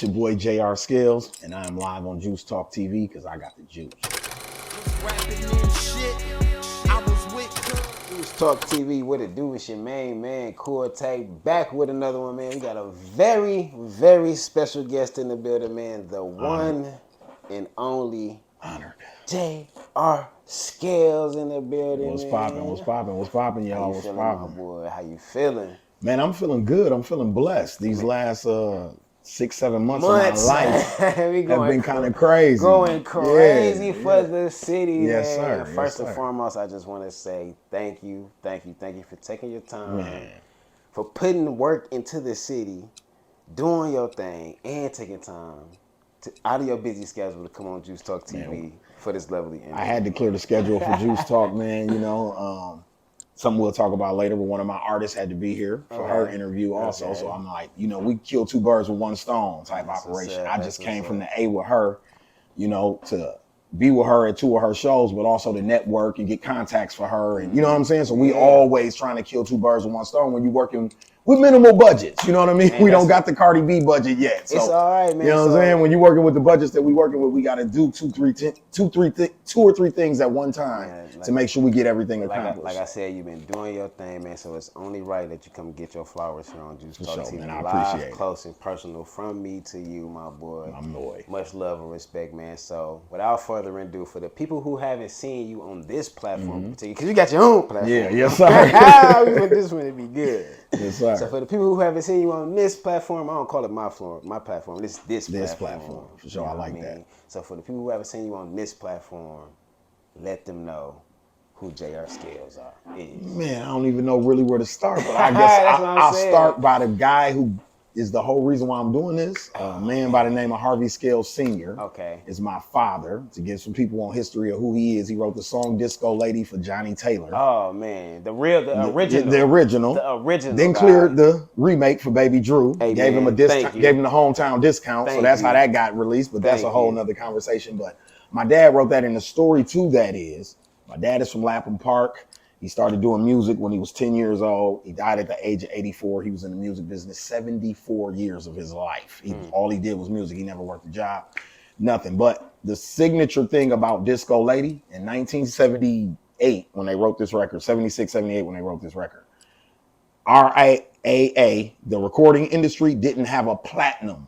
It's your boy J.R. Scalez, and I am live on Juice Talk TV because I got the juice. Juice Talk TV, what it do? It's your main man, Cortez, back with another one, man. We got a very, very special guest in the building, man. The one and only Honored. J.R. Scalez in the building, What's man. poppin', y'all? What's Feeling, poppin'? my boy? How you feeling? Man, I'm feeling good. I'm feeling blessed. These last 6-7 months of my life have been kind of crazy. Going crazy for the city, yes, man. Sir. First and foremost, I just want to say thank you for taking your time, for putting work into the city, doing your thing, and taking time out of your busy schedule to come on Juice Talk TV for this lovely interview. I had to clear the schedule for Juice Talk, man. You know, something we'll talk about later, but one of my artists had to be here for her interview also. Okay. So I'm like, you know, we kill two birds with one stone type operation. I just came from the A with her, you know, to be with her at 2 of her shows, but also to network and get contacts for her. And you know what I'm saying? So we always trying to kill two birds with one stone when you're working with minimal budgets. You know what I mean? Man, we don't got the Cardi B budget yet. So, it's all right, man. You know what I'm saying? When you're working with the budgets that we working with, we got to do two or three things at one time to make sure we get everything accomplished. Like I said, you've been doing your thing, man. So it's only right that you come get your flowers here on Juice Talk TV. Man, I live, appreciate it. Close and personal from me to you, my boy. My boy. Much love and respect, man. So without further ado, for the people who haven't seen you on this platform, because you got your own platform. Yeah, yes, sir. We want this one to be good. Yes, sir. So for the people who haven't seen you on this platform, I don't call it my platform. This platform. For sure, I like that. So for the people who haven't seen you on this platform, let them know who J.R. Scalez is. Man, I don't even know really where to start, but I guess I'll start by the guy who is the whole reason why I'm doing this. A man by the name of Harvey Scalez Sr. is my father. To give some people on history of who he is, he wrote the song Disco Lady for Johnny Taylor. Oh, man. The original. The original. Then cleared the remake for Baby Drew. Hey, gave him a discount, gave him the hometown discount. So that's how that got released, but that's a whole nother conversation. But my dad wrote that, and the story to that is, my dad is from Lapham Park. He started doing music when he was 10 years old. He died at the age of 84. He was in the music business 74 years of his life. All he did was music. He never worked a job, nothing. But the signature thing about Disco Lady in 1978, when they wrote this record, 76, 78, when they wrote this record, RIAA, the recording industry, didn't have a platinum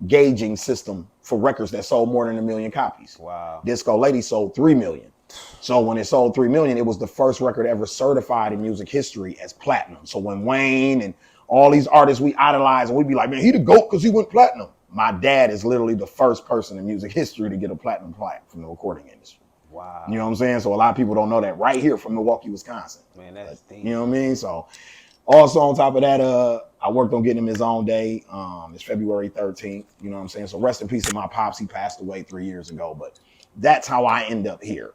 gauging system for records that sold more than 1 million copies. Wow. Disco Lady sold 3 million. So when it sold 3 million, it was the first record ever certified in music history as platinum. So when Wayne and all these artists we idolize, and we'd be like, man, he the GOAT because he went platinum. My dad is literally the first person in music history to get a platinum plaque from the recording industry. Wow. You know what I'm saying? So a lot of people don't know that right here from Milwaukee, Wisconsin. Man, that's deep. You know what I mean? So also on top of that, I worked on getting him his own day. It's February 13th. You know what I'm saying? So rest in peace to my pops. He passed away 3 years ago, but that's how I end up here.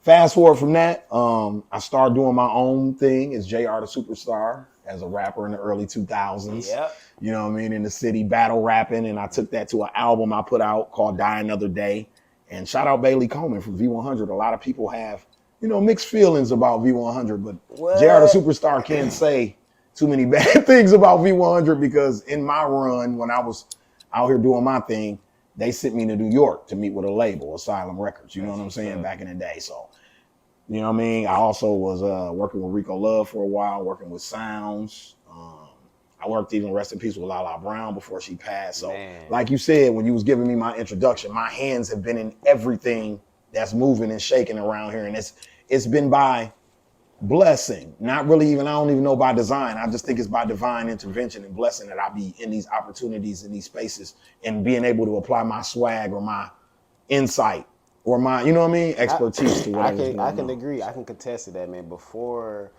Fast forward from that, I started doing my own thing as JR the Superstar as a rapper in the early 2000s. Yep. You know what I mean? In the city, battle rapping. And I took that to an album I put out called Die Another Day. And shout out Bailey Coleman from V100. A lot of people have, you know, mixed feelings about V100, but JR the Superstar can't say too many bad things about V100 because in my run, when I was out here doing my thing, they sent me to New York to meet with a label, Asylum Records. You know what I'm saying? Back in the day. So, you know what I mean? I also was working with Rico Love for a while, working with Sounds. I worked even, rest in peace, with Lala Brown before she passed. So, like you said, when you was giving me my introduction, my hands have been in everything that's moving and shaking around here. And it's been by blessing, not really even, I don't even know by design. I just think it's by divine intervention and blessing that I be in these opportunities, in these spaces, and being able to apply my swag or my insight or my, you know what I mean, expertise to whatever. I can agree. I can contest to that, man. Before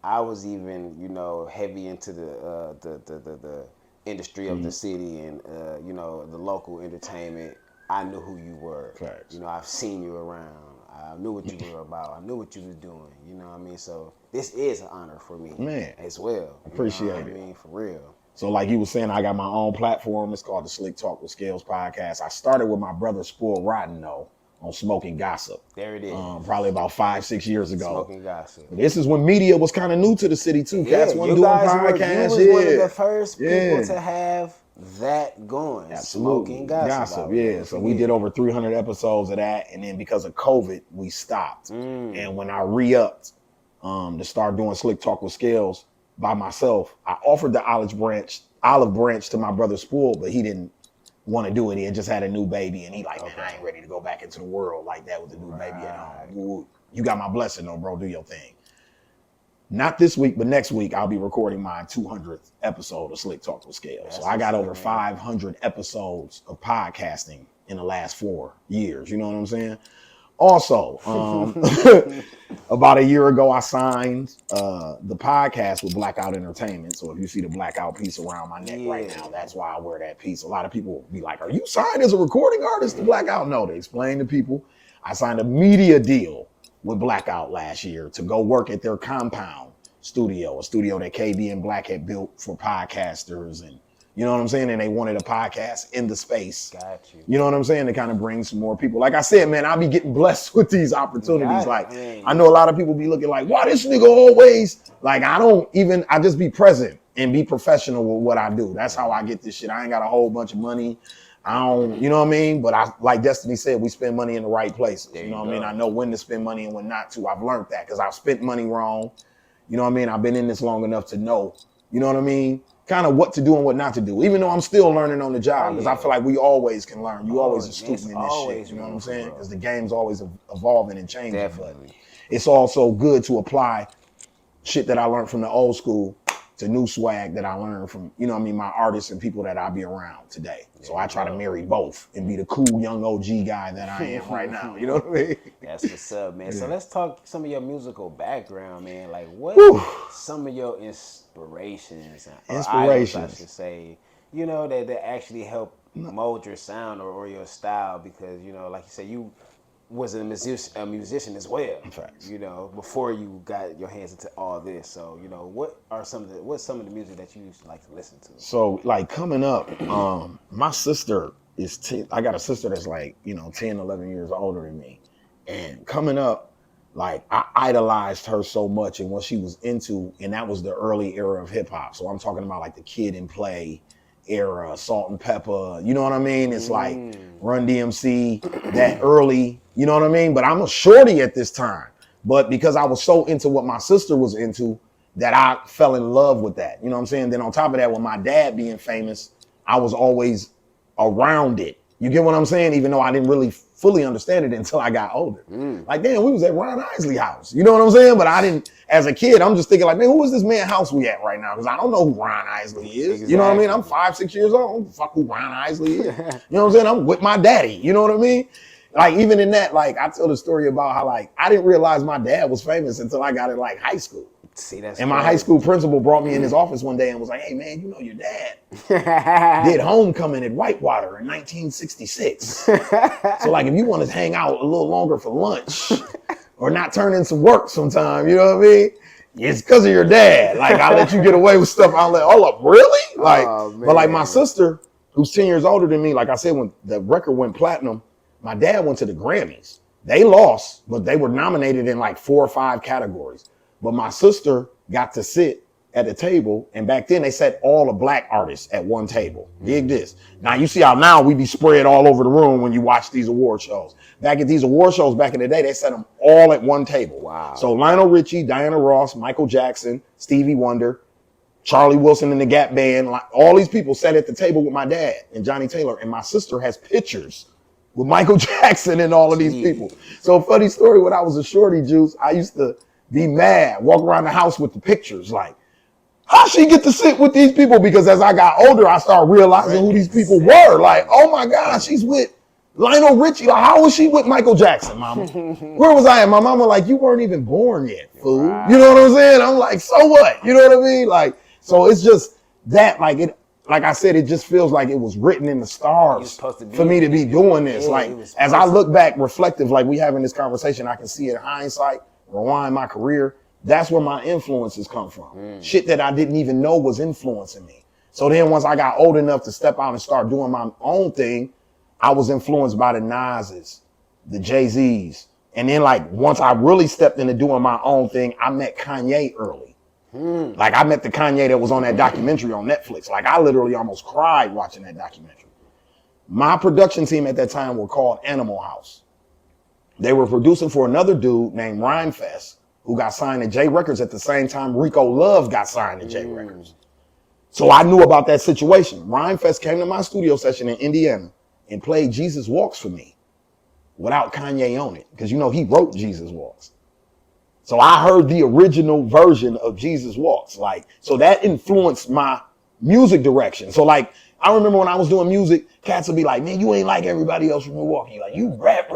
I was even, you know, heavy into the industry of the city and you know, the local entertainment, I knew who you were. Facts. You know, I've seen you around. I knew what you were about. I knew what you was doing. You know what I mean? So this is an honor for me, man, as well. Appreciate it. I mean, for real. So like you were saying, I got my own platform. It's called the Slick Talk with Scalez podcast. I started with my brother Spoiled Rotten though on Smoking Gossip. There it is. Probably about 5-6 years ago. Smoking Gossip. This is when media was kind of new to the city too. Yeah, Cats wasn't doing podcasts. You was one of the first people to have that going. Absolutely. Smoking gossip. Yeah. So we did over 300 episodes of that. And then because of COVID, we stopped. And when I re-upped to start doing Slick Talk with Scales by myself, I offered the olive branch to my brother Spool, but he didn't want to do it. He had just had a new baby. And he like, man, I ain't ready to go back into the world like that with a new baby at home. You got my blessing though, bro. Do your thing. Not this week, but next week, I'll be recording my 200th episode of Slick Talk with Scales. So I got over 500 episodes of podcasting in the last 4 years. You know what I'm saying? Also, about a year ago, I signed the podcast with Blackout Entertainment. So if you see the blackout piece around my neck right now, that's why I wear that piece. A lot of people will be like, are you signed as a recording artist to Blackout? No, to explain to people, I signed a media deal with Blackout last year to go work at their compound studio, a studio that KB and Black had built for podcasters. And you know what I'm saying? And they wanted a podcast in the space. Got you. You know what I'm saying? To kind of bring some more people. Like I said, man, I'll be getting blessed with these opportunities. I know a lot of people be looking like, why this nigga always, like, I just be present and be professional with what I do. That's how I get this shit. I ain't got a whole bunch of money. I don't, you know what I mean? But like Destiny said, we spend money in the right places. You know what I mean? I know when to spend money and when not to. I've learned that because I've spent money wrong. You know what I mean? I've been in this long enough to know, you know what I mean? Kind of what to do and what not to do, even though I'm still learning on the job, because I feel like we always can learn. You always a student in this shit, you know what I'm saying? Because the game's always evolving and changing. Definitely. But it's also good to apply shit that I learned from the old school to new swag that I learned from, you know what I mean, my artists and people that I be around today. So I try to marry both and be the cool young OG guy that I am right now. You know what I mean? That's what's up, man. So let's talk some of your musical background, man. Like what some of your inspirations, idols, I should say, you know, that actually help mold your sound or your style, because, you know, like you said, you was a musician as well. Facts. You know, before you got your hands into all this. So, you know, what's some of the music that you used to like to listen to? So, like, coming up, my sister is I got a sister that's like, you know, 10, 11 years older than me. And coming up, like, I idolized her so much and what she was into, and that was the early era of hip hop. So I'm talking about like the Kid and Play era, Salt and Pepper, you know what I mean? It's like Run DMC, that early, you know what I mean? But I'm a shorty at this time. But because I was so into what my sister was into, that I fell in love with that. You know what I'm saying? Then on top of that, with my dad being famous, I was always around it. You get what I'm saying? Even though I didn't really fully understand it until I got older. Like, damn, we was at Ron Isley's house. You know what I'm saying? But I didn't, as a kid, I'm just thinking like, man, who is this man house we at right now? Because I don't know who Ron Isley is. Exactly. You know what I mean? I'm 5, 6 years old. I don't fuck who Ron Isley is. You know what I'm saying? I'm with my daddy. You know what I mean? Like, even in that, like, I tell the story about how, like, I didn't realize my dad was famous until I got in, like, high school. See, that's and my high school principal brought me in his office one day and was like, hey, man, you know your dad did Homecoming at Whitewater in 1966. So, like, if you want to hang out a little longer for lunch or not turn in some work sometime, you know what I mean? It's because of your dad. Like, I let you get away with stuff. I'll let, really? Like, but like my sister, who's 10 years older than me, like I said, when the record went platinum, my dad went to the Grammys. They lost, but they were nominated in like 4 or 5 categories. But my sister got to sit at the table, and back then they set all the black artists at one table. Dig this. Now you see how now we be spread all over the room when you watch these award shows. Back at these award shows back in the day, they set them all at one table. Wow. So Lionel Richie, Diana Ross, Michael Jackson, Stevie Wonder, Charlie Wilson and the Gap Band, all these people sat at the table with my dad and Johnny Taylor, and my sister has pictures with Michael Jackson and all of these people. So funny story, when I was a shorty, Juice, I used to be mad, walk around the house with the pictures, like, how she get to sit with these people? Because as I got older, I started realizing who these people were. Like, oh my God, she's with Lionel Richie. Like, how was she with Michael Jackson, mama? Where was I at? My mama like, you weren't even born yet, fool. Wow. You know what I'm saying? I'm like, so what? You know what I mean? Like, so it's just that, like, it, like I said, it just feels like it was written in the stars for me to be doing this. Yeah, like, as I look back reflective, like we having this conversation, I can see it in hindsight, rewind my career. That's where my influences come from. Shit that I didn't even know was influencing me. So then once I got old enough to step out and start doing my own thing, I was influenced by the Nas's, the Jay-Z's. And then like once I really stepped into doing my own thing, I met Kanye early. Like, I met the Kanye that was on that documentary on Netflix. Like, I literally almost cried watching that documentary. My production team at that time were called Animal House. They were producing for another dude named RhymeFest, who got signed to J Records at the same time Rico Love got signed to J Records. So I knew about that situation. RhymeFest came to my studio session in Indiana and played Jesus Walks for me without Kanye on it. Because, you know, he wrote Jesus Walks. So I heard the original version of Jesus Walks. Like, so that influenced my music direction. So, like, I remember when I was doing music, cats would be like, man, you ain't like everybody else from Milwaukee. Like, you rap.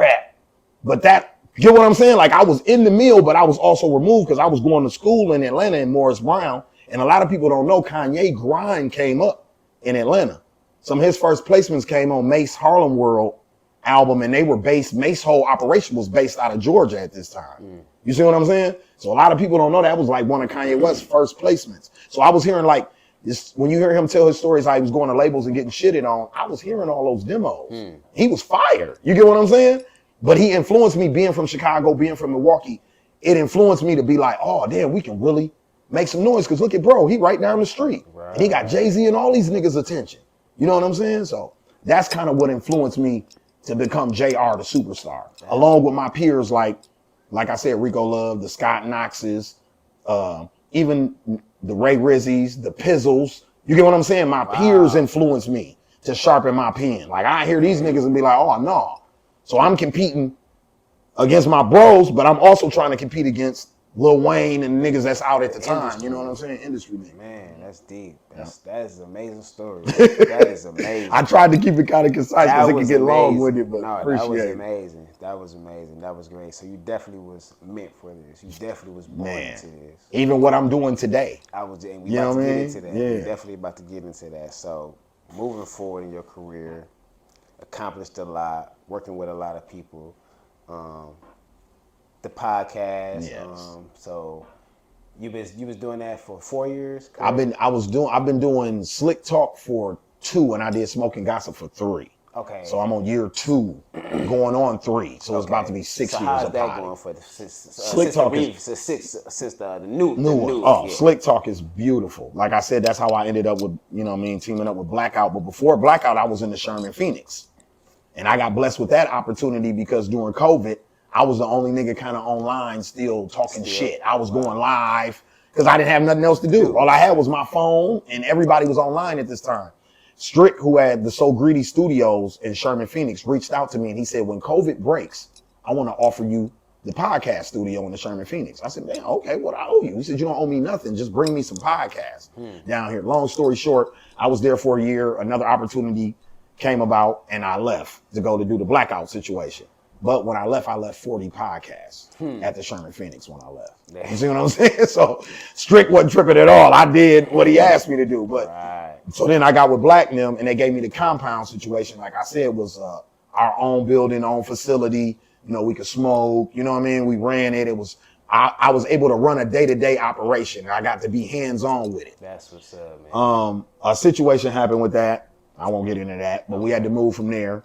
But that, you get what I'm saying? Like, I was in the mill, but I was also removed because I was going to school in Atlanta in Morris Brown. And a lot of people don't know Kanye Grind came up in Atlanta. Some of his first placements came on Mace Harlem World album, and they were based, Mace's whole operation was based out of Georgia at this time. You see what I'm saying? So a lot of people don't know that was like one of Kanye West's first placements. So I was hearing like this, when you hear him tell his stories, how he was going to labels and getting shitted on, I was hearing all those demos. He was fire. You get what I'm saying? But he influenced me being from Chicago, being from Milwaukee. It influenced me to be like, oh, damn, we can really make some noise. Because look at bro, he right down the street. Right. And he got Jay-Z and all these niggas' attention. You know what I'm saying? So that's kind of what influenced me to become JR the superstar. Along with my peers like I said, Rico Love, the Scott Knoxes, even the Ray Rizzies, the Pizzles. You get what I'm saying? My peers influenced me to sharpen my pen. Like, I hear these niggas and be like, oh, no. So I'm competing against my bros, but I'm also trying to compete against Lil Wayne and niggas that's out at the time. You know what I'm saying? Industry niggas. Man, that's deep. That is an amazing story. That is amazing. I tried to keep it kind of concise because it could get long with it, but appreciate that was it. amazing. That was amazing. That was great. So you definitely was meant for this. You definitely was born into this. Even what I'm doing today. And we about to get into that. We're definitely about to get into that. So moving forward in your career, accomplished a lot, working with a lot of people. The podcast. So you was doing that for 4 years? Correct? I've been doing Slick Talk for 2, and I did Smoking Gossip for 3. Okay. So I'm on year 2, going on 3. So it's about to be 6 years. How's of that potty. Going for Slick Talk since the new one? Oh, yeah. Slick Talk is beautiful. Like I said, that's how I ended up with, you know what I mean, teaming up with Blackout. But before Blackout, I was in the Sherman Phoenix. And I got blessed with that opportunity because during COVID, I was the only nigga kind of online still talking shit. I was going live because I didn't have nothing else to do. All I had was my phone, and everybody was online at this time. Strick, who had the So Greedy Studios in Sherman Phoenix, reached out to me and he said, when COVID breaks, I want to offer you the podcast studio in the Sherman Phoenix. I said, man, okay, what I owe you? He said, you don't owe me nothing. Just bring me some podcasts down here. Long story short, I was there for a year. Another opportunity came about and I left to go to do the Blackout situation. But when I left 40 podcasts at the Sherman Phoenix when I left. You see what I'm saying? So Strick wasn't tripping at all. I did what he asked me to do. But so then I got with Black and them, and they gave me the compound situation. Like I said, was our own building, own facility. You know, we could smoke. You know what I mean? We ran it. It was I was able to run a day-to-day operation. I got to be hands-on with it. That's what's up, man. A situation happened with that. I won't get into that, but we had to move from there.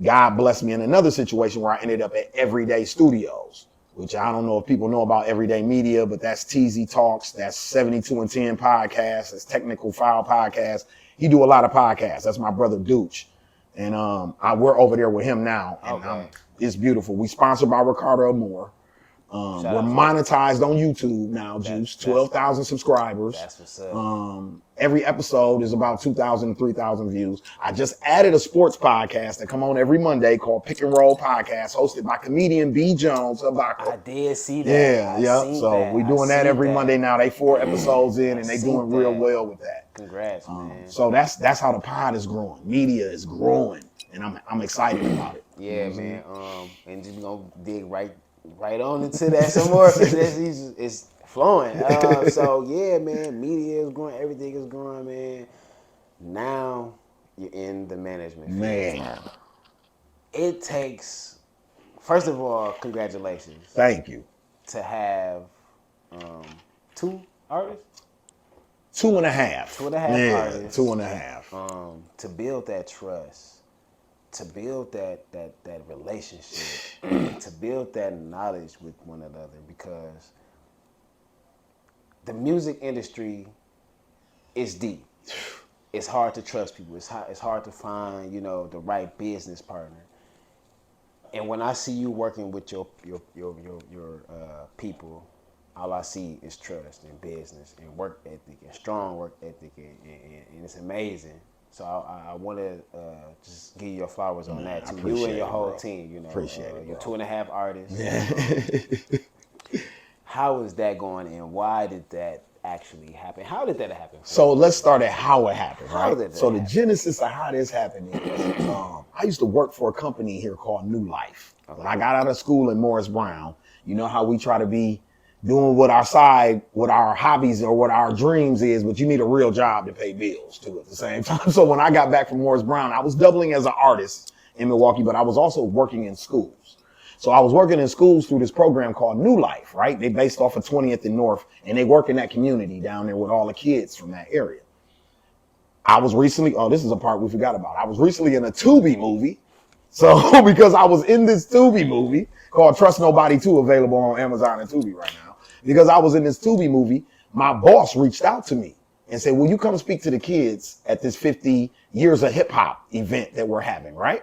God blessed me in another situation where I ended up at Everyday Studios, which I don't know if people know about Everyday Media, but that's TZ Talks, that's 72 and 10 podcasts, that's Technical File Podcast. He do a lot of podcasts. That's my brother Dooch. And we're over there with him now. And it's beautiful. We sponsored by Ricardo Moore. We're monetized on YouTube now, Juice. 12,000 subscribers. That's what's up. Every episode is about 2,000, 3,000 views. I just added a sports podcast that come on every Monday called Pick and Roll Podcast, hosted by comedian B. Jones. I did see that. Yeah. So we're doing that every Monday now. They 4 episodes in, and they doing real well with that. Congrats, man. So that's how the pod is growing. Media is growing, and I'm excited about it. Yeah, man. And just gonna dig right on into that some more because it's flowing. So yeah, man, media is growing, everything is growing, man. Now you're in the management field. Man, it takes, first of all, congratulations. Thank you. To have 2 artists? 2.5. 2.5 artists. 2.5. To build that trust. To build that relationship, to build that knowledge with one another, because the music industry is deep. It's hard to trust people. It's hard to find, you know, the right business partner. And when I see you working with your people, all I see is trust and business and work ethic and strong work ethic, and it's amazing. So I want to just give you your flowers on that too. You and your whole team, you know, appreciate it, your 2.5 artists. Yeah. How is that going, and why did that actually happen? How did that happen? So let's start at how it happened, right? How did that so the happen? genesis of how this happened is I used to work for a company here called New Life. When I got out of school in Morris Brown, you know how we try to be doing what our hobbies or what our dreams is, but you need a real job to pay bills too at the same time. So when I got back from Morris Brown, I was doubling as an artist in Milwaukee, but I was also working in schools. So I was working in schools through this program called New Life, right? They based off of 20th and North, and they work in that community down there with all the kids from that area. I was recently, this is a part we forgot about. I was recently in a Tubi movie. So because I was in this Tubi movie called Trust Nobody 2, available on Amazon and Tubi right now. Because I was in this Tubi movie, my boss reached out to me and said, will you come speak to the kids at this 50 years of hip hop event that we're having, right?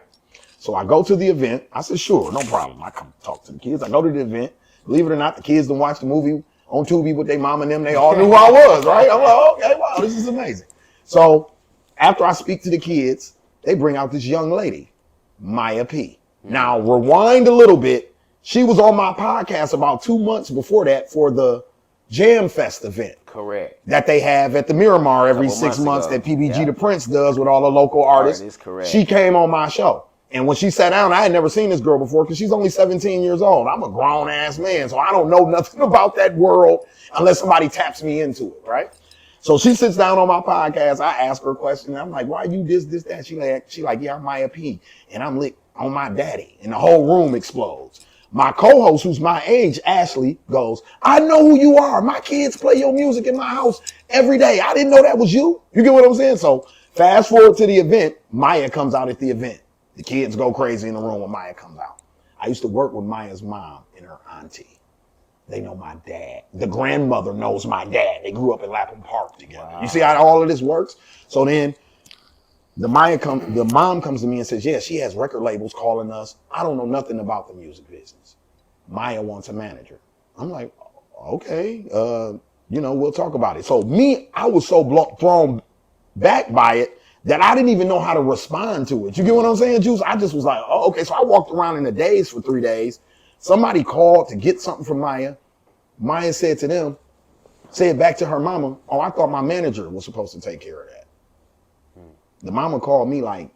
So I go to the event. I said, sure, no problem. I come talk to the kids. I go to the event. Believe it or not, the kids done watch the movie on Tubi with their mom and them. They all knew who I was, right? I'm like, okay, wow, this is amazing. So after I speak to the kids, they bring out this young lady, Maya P. Now, rewind a little bit. She was on my podcast about 2 months before that for the Jam Fest event. Correct. That they have at the Miramar every 6 months that PBG the Prince does with all the local artists. Correct. She came on my show. And when she sat down, I had never seen this girl before because she's only 17 years old. I'm a grown ass man, so I don't know nothing about that world unless somebody taps me into it, right? So she sits down on my podcast. I ask her a question. I'm like, why you this, that? She like, yeah, I'm Maya P. And I'm lit on my daddy. And the whole room explodes. My co-host, who's my age, Ashley, goes, I know who you are. My kids play your music in my house every day. I didn't know that was you. You get what I'm saying? So fast forward to the event. Maya comes out at the event. The kids go crazy in the room when Maya comes out. I used to work with Maya's mom and her auntie. They know my dad. The grandmother knows my dad. They grew up in Lapham Park together. Wow. You see how all of this works? So then the mom comes to me and says, yeah, she has record labels calling us. I don't know nothing about the music business. Maya wants a manager. I'm like, okay, we'll talk about it. So I was so thrown back by it that I didn't even know how to respond to it. You get what I'm saying, Juice? I just was like, oh, okay. So I walked around in a daze for 3 days. Somebody called to get something from Maya. Maya said back to her mama, oh, I thought my manager was supposed to take care of that. The mama called me like,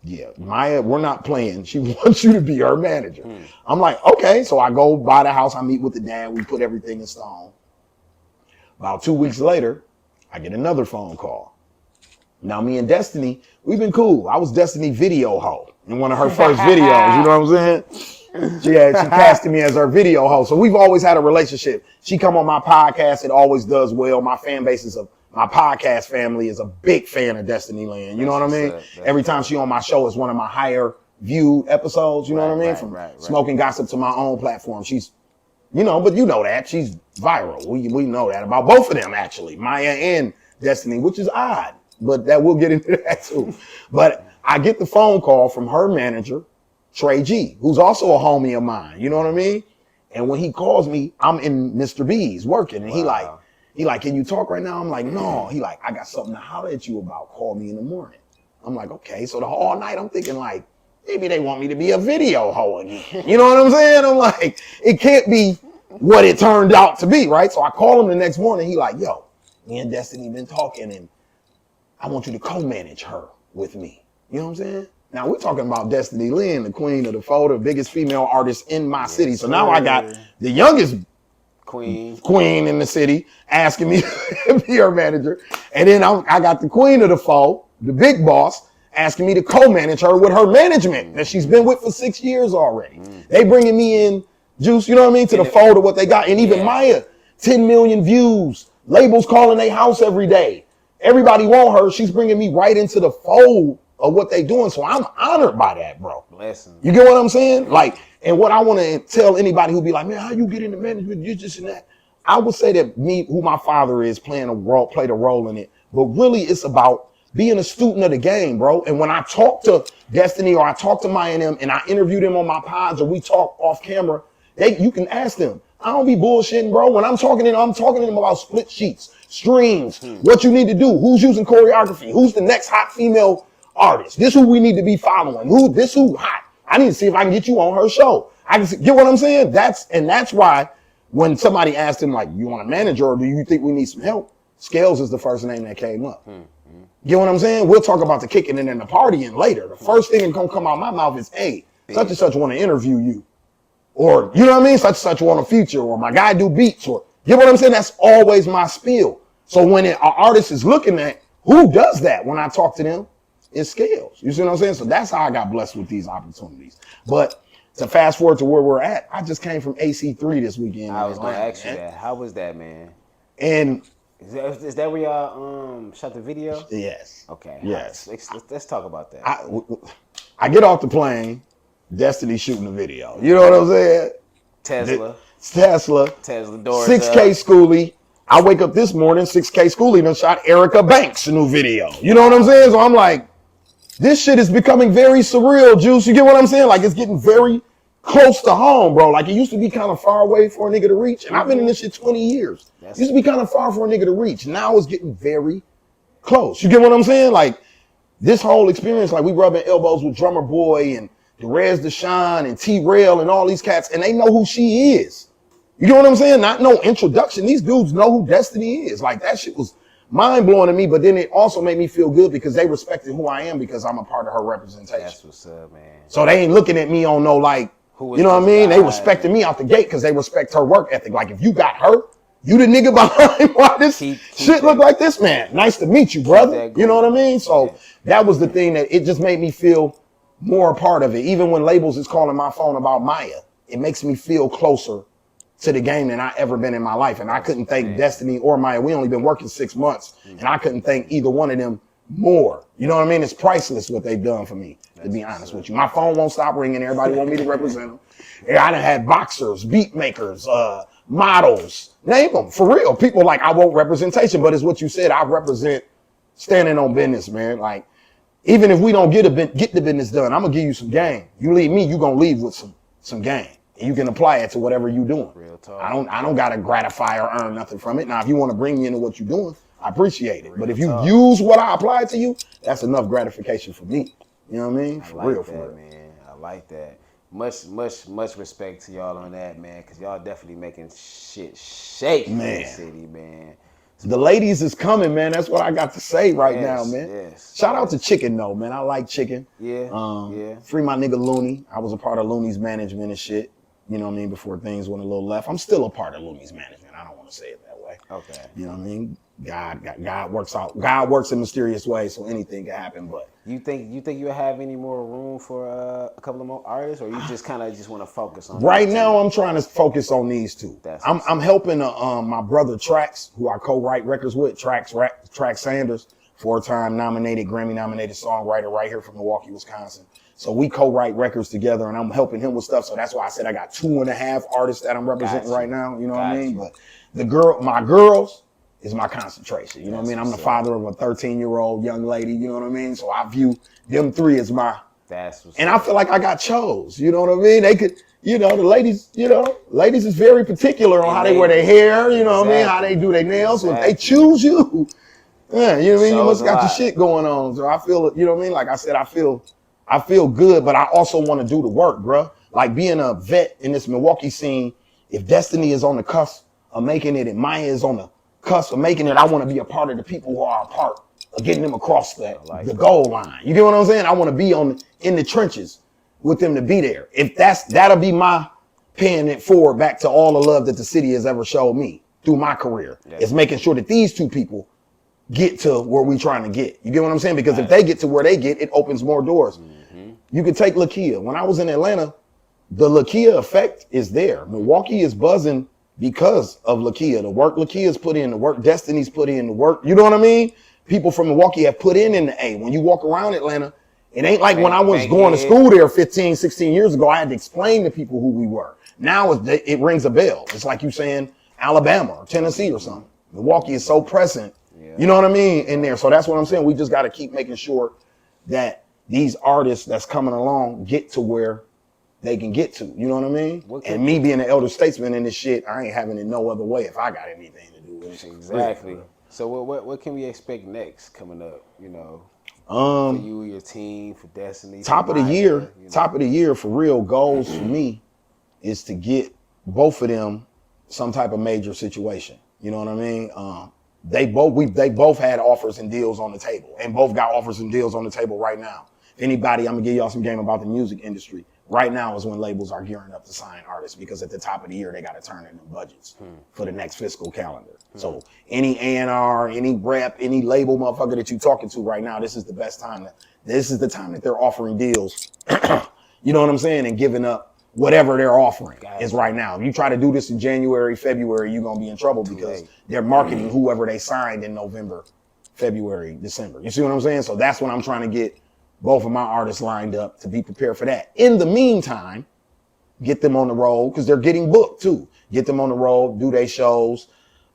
yeah, Maya, we're not playing. She wants you to be her manager. I'm like, okay. So I go by the house. I meet with the dad. We put everything in stone. About 2 weeks later, I get another phone call. Now, me and Destiny, we've been cool. I was Destiny video hoe in one of her first videos. You know what I'm saying? She casted me as her video host. So we've always had a relationship. She come on my podcast. It always does well. My fan base my podcast family is a big fan of Destiny Land. You know what I mean? Every time she on my show, it's one of my higher viewed episodes. You know what I mean? From Smoking Gossip to my own platform. She's, but you know that. She's viral. We know that about both of them, actually. Maya and Destiny, which is odd. But we'll get into that too. But I get the phone call from her manager, Trey G, who's also a homie of mine. You know what I mean? And when he calls me, I'm in Mr. B's working. And he like, can you talk right now? I'm like, no. He like, I got something to holler at you about. Call me in the morning. I'm like, okay. So the whole night I'm thinking like, maybe they want me to be a video hoe again. You know what I'm saying? I'm like, it can't be what it turned out to be, right? So I call him the next morning. He like, yo, me and Destiny been talking and I want you to co-manage her with me. You know what I'm saying? Now we're talking about Destiny Lynn, the queen of the photo, the biggest female artist in my city. So now I got the youngest queen in the city asking me to be her manager. And then I got the queen of the foe, the big boss, asking me to co-manage her with her management that she's been with for 6 years already. They bringing me in, Juice, you know what I mean, to the fold of what they got. And even Maya, 10 million views, labels calling their house every day. Everybody want her. She's bringing me right into the fold of what they doing. So I'm honored by that, bro. Blessing. You get what I'm saying? Like, and what I want to tell anybody who be like, man, how you get into management? You just in that. I would say that who my father is, played a role in it. But really, it's about being a student of the game, bro. And when I talk to Destiny or I talk to Maya and them and I interview them on my pods or we talk off camera, you can ask them. I don't be bullshitting, bro. When I'm talking to them about split sheets, streams, what you need to do, who's using choreography, who's the next hot female artist. This who we need to be following. Who hot. I need to see if I can get you on her show. I can get what I'm saying? That's why when somebody asked him, like, you want a manager or do you think we need some help? Scales is the first name that came up. Get what I'm saying? We'll talk about the kicking and then the partying later. The first thing that's gonna come out of my mouth is, hey, such and such want to interview you. Or, you know what I mean? Such and such want a feature, or my guy do beats, or, you know what I'm saying? That's always my spiel. So when an artist is looking at who does that when I talk to them, it's Scales. You see what I'm saying? So that's how I got blessed with these opportunities. But to fast forward to where we're at, I just came from AC3 this weekend. I was going to ask you that. How was that, man? And is that where y'all shot the video? Yes. Okay. Yes. Let's talk about that. I get off the plane, Destiny shooting the video. You know what I'm saying? Tesla doors 6K Schoolie. I wake up this morning, 6K Schoolie done shot Erica Banks' new video. You know what I'm saying? So I'm like, this shit is becoming very surreal, Juice. You get what I'm saying? Like, it's getting very close to home, bro. Like, it used to be kind of far away for a nigga to reach. And I've been in this shit 20 years. It used to be kind of far for a nigga to reach. Now it's getting very close. You get what I'm saying? Like, this whole experience, like, we rubbing elbows with Drummer Boy and Derez Deshawn and T-Rail and all these cats, and they know who she is. You get what I'm saying? Not no introduction. These dudes know who Destiny is. Like, that shit was mind-blowing to me, but then it also made me feel good because they respected who I am because I'm a part of her representation. That's what's up, man. So they ain't looking at me on no, like, you know what I mean? They respected me out the gate because they respect her work ethic. Like, if you got her, you the nigga behind why this shit look like this, man. Nice to meet you, brother. You know what I mean? So that was the thing that it just made me feel more a part of it. Even when labels is calling my phone about Maya, it makes me feel closer to the game than I ever been in my life. And I couldn't thank Destiny or Maya. We only been working 6 months and I couldn't thank either one of them more. You know what I mean? It's priceless what they've done for me, to be honest with you. My phone won't stop ringing. Everybody want me to represent them. I done had boxers, beat makers, models, name them, for real. People like, I want representation, but it's what you said. I represent standing on business, man. Like, even if we don't get the business done, I'm gonna give you some game. You leave me, you gonna leave with some game. And you can apply it to whatever you're doing. Real talk. I don't gotta gratify or earn nothing from it. Now, if you want to bring me into what you're doing, I appreciate it. But if you use what I apply to you, that's enough gratification for me. You know what I mean? For real, man. I like that. Much respect to y'all on that, man, because y'all definitely making shit shake in the city, man. The ladies is coming, man. That's what I got to say right now, man. Yes. Shout out to Chicken, though, man. I like Chicken. Yeah. Free my nigga Looney. I was a part of Looney's management and shit. You know what I mean? Before things went a little left. I'm still a part of Looney's management. I don't want to say it that way. Okay. You know what I mean? God works out. God works in mysterious ways, so anything can happen. But you think you'll have any more room for a couple of more artists, or you just kind of want to focus on? Right now, I'm trying to focus on these two. I'm helping my brother Trax, who I co-write records with. Trax Sanders, 4-time nominated, Grammy nominated songwriter, right here from Milwaukee, Wisconsin. So we co-write records together, and I'm helping him with stuff. So that's why I said I got 2.5 artists that I'm representing right now. You know what I mean? But my girls is my concentration. You know what I mean? I'm the father of a 13-year-old young lady. You know what I mean? So I view them three as my. And I feel like I got chose. You know what I mean? They could, the ladies, ladies is very particular on how they wear their hair. You know what I mean? How they do their nails. So if they choose you, yeah, you know what I mean? You must got your shit going on. So I feel, you know what I mean? Like I said, I feel good, but I also want to do the work, bro. Like being a vet in this Milwaukee scene, if Destiny is on the cusp of making it and Maya is on the cusp of making it, I want to be a part of the people who are a part of getting them across the goal line. You get what I'm saying? I want to be in the trenches with them to be there. If that'll be my paying it forward back to all the love that the city has ever showed me through my career. It's making sure that these two people get to where we trying to get. You get what I'm saying? Because if they get to where they get, it opens more doors. You could take Lakia. When I was in Atlanta, the Lakia effect is there. Milwaukee is buzzing because of Lakia. The work Lakia's put in, the work Destiny's put in, the work, you know what I mean? People from Milwaukee have put in the A. When you walk around Atlanta, it ain't like when I was going to school there 15, 16 years ago, I had to explain to people who we were. Now it rings a bell. It's like you saying, Alabama or Tennessee or something. Milwaukee is so present, you know what I mean, in there. So that's what I'm saying. We just got to keep making sure that these artists that's coming along get to where they can get to, you know what I mean? And me being an elder statesman in this shit, I ain't having it no other way if I got anything to do with it. Exactly. So what can we expect next coming up, you know? For you, your team, for Destiny. Top of the year for real goals for me is to get both of them some type of major situation. You know what I mean? They both had offers and deals on the table, and both got offers and deals on the table right now. Anybody, I'm gonna give y'all some game about the music industry. Right now is when labels are gearing up to sign artists, because at the top of the year they got to turn in the budgets for the next fiscal calendar. So any A&R, any rep, any label motherfucker that you talking to right now, this is the best time. This is the time that they're offering deals. You know what I'm saying? And giving up whatever they're offering is right now. If you try to do this in January, February, you're gonna be in trouble because they're marketing whoever they signed in November, February, December. You see what I'm saying? So that's when I'm trying to get both of my artists lined up to be prepared for that. In the meantime, get them on the road because they're getting booked too. Get them on the road, do their shows.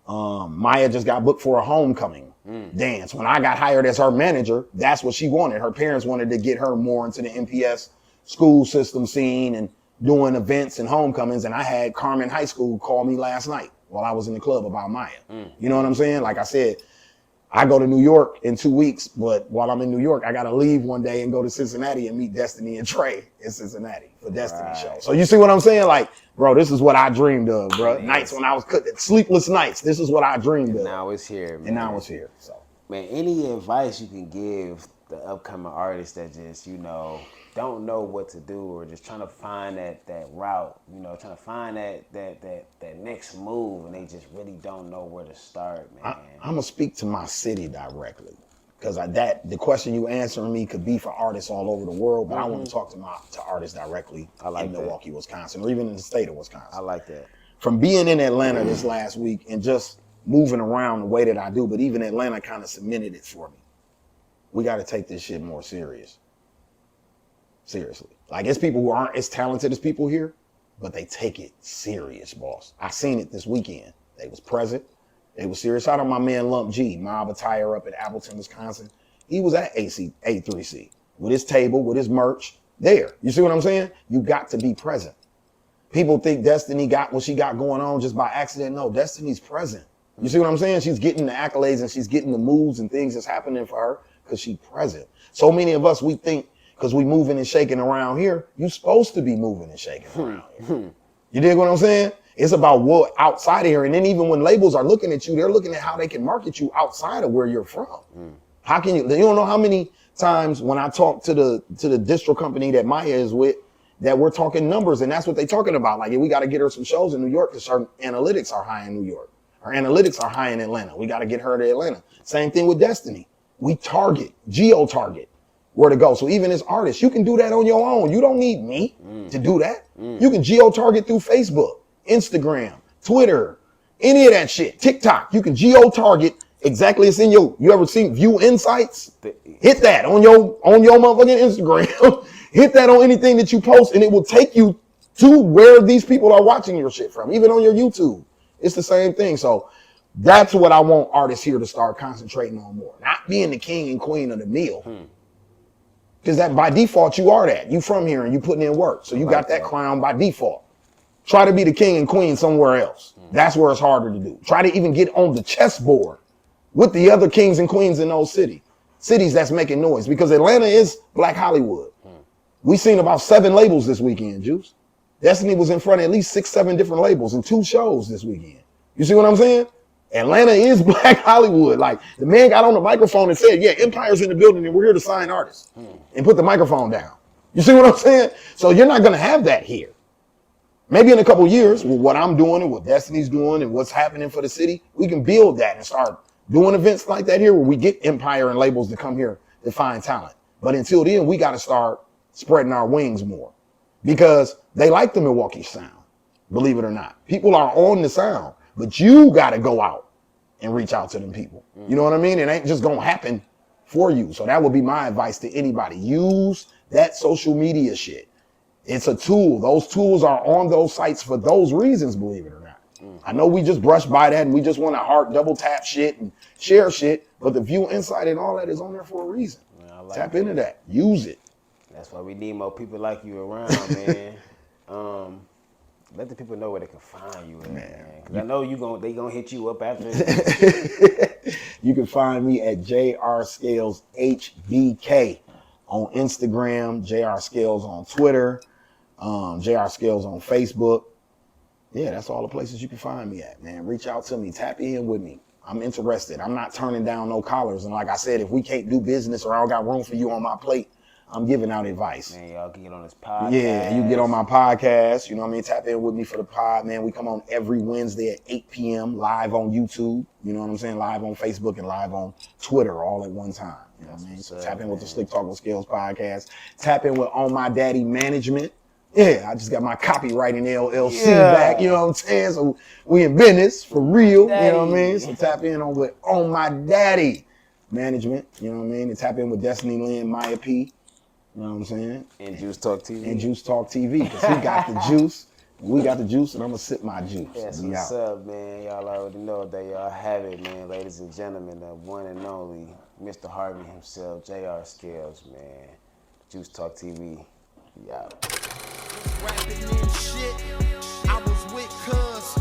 Maya just got booked for a homecoming dance. When I got hired as her manager, that's what she wanted. Her parents wanted to get her more into the MPS school system scene and doing events and homecomings. And I had Carmen High School call me last night while I was in the club about Maya. You know what I'm saying? Like I said, I go to New York in 2 weeks, but while I'm in New York, I got to leave one day and go to Cincinnati and meet Destiny and Trey in Cincinnati for Destiny show. So you see what I'm saying? Like, bro, this is what I dreamed of, bro. Nights when I was sleepless nights. This is what I dreamed of. Now it's here, man. And now it's here. So, man, any advice you can give the upcoming artists that just, you know, don't know what to do or just trying to find that route, you know, trying to find that next move, and they just really don't know where to start, man. I'm gonna speak to my city directly, because the question you answering me could be for artists all over the world, but I want to talk to artists directly in Milwaukee, Wisconsin, or even in the state of Wisconsin. I like that. From being in Atlanta this last week and just moving around the way that I do, but even Atlanta kind of cemented it for me. We got to take this shit more serious. Seriously. Like, it's people who aren't as talented as people here, but they take it serious, boss. I seen it this weekend. They was present. They was serious. Shout out my man Lump G, mob attire up at Appleton, Wisconsin. He was at A3C with his table, with his merch there. You see what I'm saying? You got to be present. People think Destiny got what she got going on just by accident. No, Destiny's present. You see what I'm saying? She's getting the accolades and she's getting the moves and things that's happening for her because she's present. So many of us, we think, because we moving and shaking around here, you're supposed to be moving and shaking around here. You dig what I'm saying? It's about what outside of here. And then even when labels are looking at you, they're looking at how they can market you outside of where you're from. How can you don't know how many times when I talk to the distro company that Maya is with, that we're talking numbers, and that's what they're talking about. Like, we got to get her some shows in New York because her analytics are high in New York. Her analytics are high in Atlanta. We got to get her to Atlanta. Same thing with Destiny. We target, geo-target where to go. So even as artists, you can do that on your own. You don't need me to do that. You can geo-target through Facebook, Instagram, Twitter, any of that shit. TikTok. You can geo-target exactly. It's in you ever seen View Insights? Hit that on your motherfucking Instagram. Hit that on anything that you post, and it will take you to where these people are watching your shit from. Even on your YouTube, it's the same thing. So that's what I want artists here to start concentrating on more. Not being the king and queen of the meal. Because that by default, you are that. You from here and you putting in work. So you got that crown by default. Try to be the king and queen somewhere else. That's where it's harder to do. Try to even get on the chessboard with the other kings and queens in those cities that's making noise. Because Atlanta is Black Hollywood. We seen about 7 labels this weekend, Juice. Destiny was in front of at least 6, 7 different labels and 2 shows this weekend. You see what I'm saying? Atlanta is Black Hollywood. Like, the man got on the microphone and said, yeah, Empire's in the building and we're here to sign artists. And put the microphone down. You see what I'm saying? So you're not going to have that here. Maybe in a couple years, with what I'm doing and what Destiny's doing and what's happening for the city, we can build that and start doing events like that here where we get Empire and labels to come here to find talent. But until then, we got to start spreading our wings more because they like the Milwaukee sound, believe it or not. People are on the sound. But you got to go out and reach out to them people. You know what I mean? It ain't just going to happen for you. So that would be my advice to anybody. Use that social media shit. It's a tool. Those tools are on those sites for those reasons, believe it or not. I know we just brush by that and we just want to heart double tap shit and share shit, but the view, insight, and all that is on there for a reason. Like tap into that. Use it. That's why we need more people like you around, man. Let the people know where they can find you at, man. Because I know they gonna hit you up after. You can find me at JR Scalez HBK on Instagram, JR Scalez on Twitter, JR Scalez on Facebook. Yeah, that's all the places you can find me at, man. Reach out to me, tap in with me. I'm interested. I'm not turning down no collars. And like I said, if we can't do business or I don't got room for you on my plate, I'm giving out advice. Man, y'all can get on this podcast. Yeah, you get on my podcast. You know what I mean? Tap in with me for the pod, man. We come on every Wednesday at 8 p.m. live on YouTube. You know what I'm saying? Live on Facebook and live on Twitter all at one time. You know what I mean? So tap in with the Slick Talk with Scalez podcast. Tap in with On My Daddy Management. Yeah, I just got my copywriting LLC back. You know what I'm saying? So we in business for real. Daddy. You know what I mean? So tap in with On My Daddy Management. You know what I mean? And tap in with Destiny Lynn, Maya P. You know what I'm saying? And Juice Talk TV. And Juice Talk TV. Because he got the juice. We got the juice, and I'm going to sip my juice. That's what's up, man. Y'all already know that y'all have it, man. Ladies and gentlemen, the one and only Mr. Harvey himself, JR Scalez, man. Juice Talk TV. We out. Rapping in shit. I was with cuz.